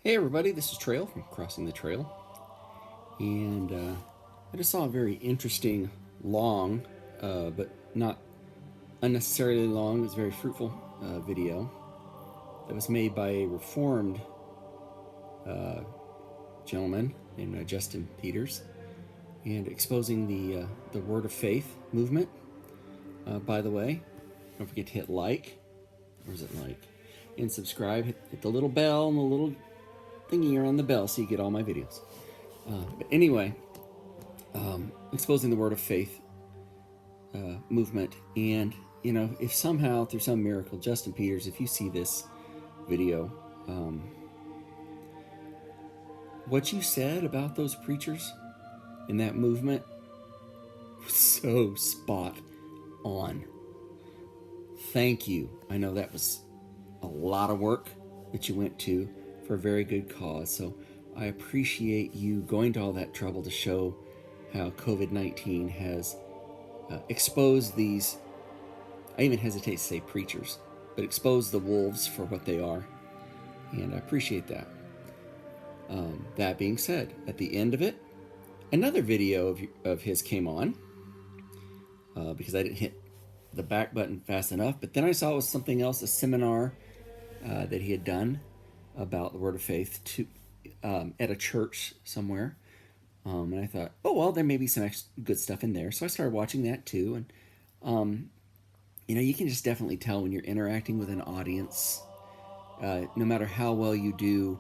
Hey everybody, this is Trail from Crossing the Trail, and I just saw a very interesting, long, but not unnecessarily long, it's very fruitful video that was made by a reformed gentleman named Justin Peters, and exposing the Word of Faith movement. By the way, don't forget to hit like, or is it like, and subscribe. Hit the little bell and the little thingy around the bell so you get all my videos. But anyway, exposing the Word of Faith movement. And, if somehow, through some miracle, Justin Peters, if you see this video, what you said about those preachers in that movement was so spot on. Thank you. I know that was a lot of work that you went to for a very good cause. So I appreciate you going to all that trouble to show how COVID-19 has exposed these, I even hesitate to say preachers, but exposed the wolves for what they are. And I appreciate that. That being said, at the end of it, another video of his came on because I didn't hit the back button fast enough. But then I saw it was something else, a seminar that he had done about the Word of Faith at a church somewhere. And I thought, oh, well, there may be some good stuff in there. So I started watching that too. And, you can just definitely tell when you're interacting with an audience, no matter how well you do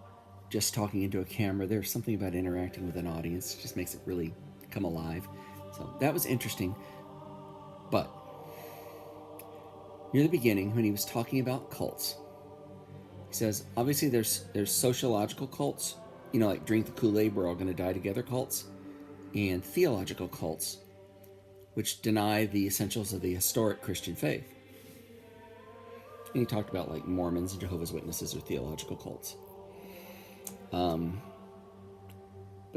just talking into a camera, there's something about interacting with an audience. It just makes it really come alive. So that was interesting. But near the beginning, when he was talking about cults, he says, obviously there's sociological cults, like drink the Kool-Aid, we're all going to die together cults, and theological cults, which deny the essentials of the historic Christian faith. And he talked about like Mormons and Jehovah's Witnesses or theological cults. But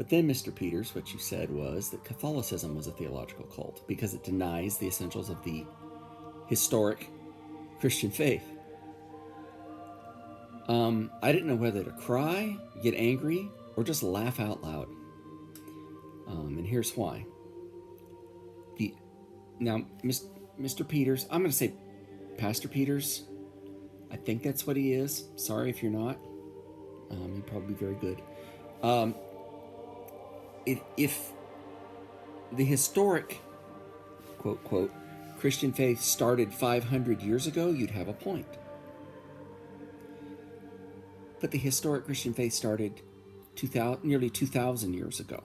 then, Mr. Peters, what you said was that Catholicism was a theological cult because it denies the essentials of the historic Christian faith. I didn't know whether to cry, get angry, or just laugh out loud. And here's why. Now, Mr. Peters, I'm going to say Pastor Peters. I think that's what he is. Sorry if you're not. He'd probably be very good. If the historic, quote, quote, Christian faith started 500 years ago, you'd have a point. But the historic Christian faith started nearly 2,000 years ago.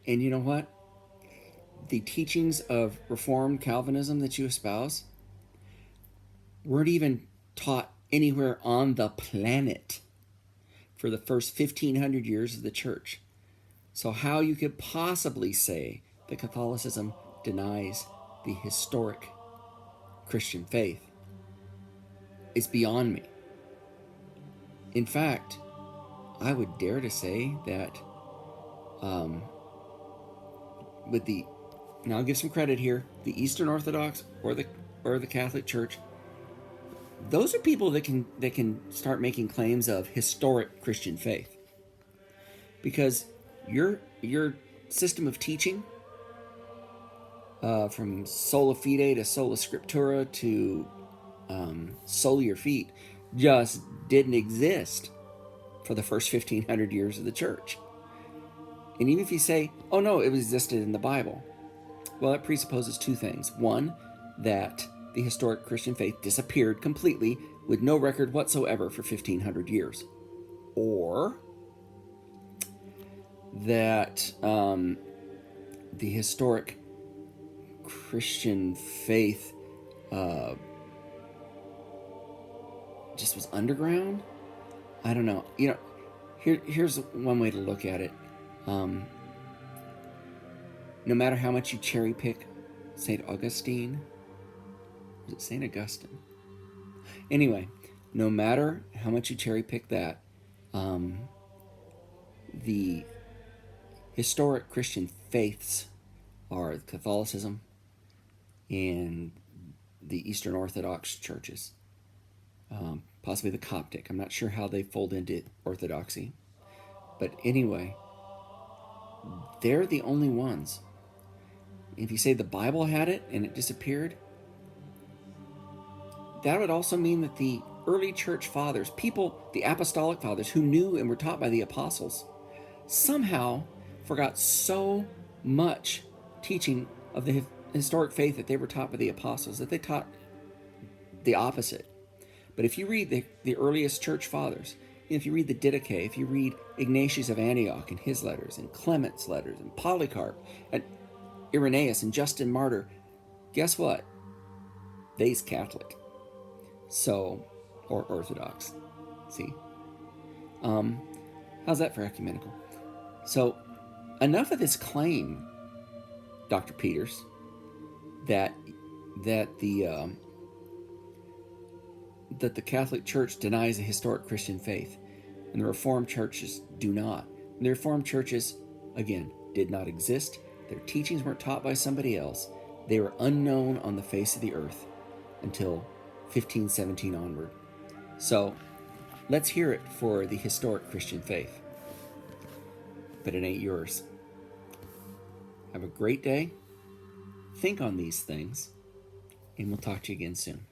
And you know what? The teachings of Reformed Calvinism that you espouse weren't even taught anywhere on the planet for the first 1,500 years of the church. So how you could possibly say that Catholicism denies the historic Christian faith is beyond me. In fact, I would dare to say that now I'll give some credit here, the Eastern Orthodox or the Catholic Church, those are people that can start making claims of historic Christian faith. Because your system of teaching, from sola fide to sola scriptura to sola your feet, just didn't exist for the first 1,500 years of the church. And even if you say, oh no, it existed in the Bible, well, that presupposes two things. One, that the historic Christian faith disappeared completely with no record whatsoever for 1,500 years. Or that the historic Christian faith just was underground. I don't know. Here's one way to look at it. No matter how much you cherry pick St. Augustine, was it St. Augustine? Anyway, no matter how much you cherry pick that, the historic Christian faiths are Catholicism and the Eastern Orthodox churches. possibly the Coptic. I'm not sure how they fold into Orthodoxy. But anyway, they're the only ones. If you say the Bible had it and it disappeared, that would also mean that the early church fathers, people, the apostolic fathers who knew and were taught by the apostles, somehow forgot so much teaching of the historic faith that they were taught by the apostles that they taught the opposite. But if you read the earliest church fathers, if you read the Didache, if you read Ignatius of Antioch and his letters, and Clement's letters, and Polycarp, and Irenaeus, and Justin Martyr, guess what? They's Catholic. So, or Orthodox. See? How's that for ecumenical? So, enough of this claim, Dr. Peters, that the Catholic Church denies the historic Christian faith, and the Reformed churches do not. And the Reformed churches, again, did not exist. Their teachings weren't taught by somebody else. They were unknown on the face of the earth until 1517 onward. So, let's hear it for the historic Christian faith. But it ain't yours. Have a great day. Think on these things, and we'll talk to you again soon.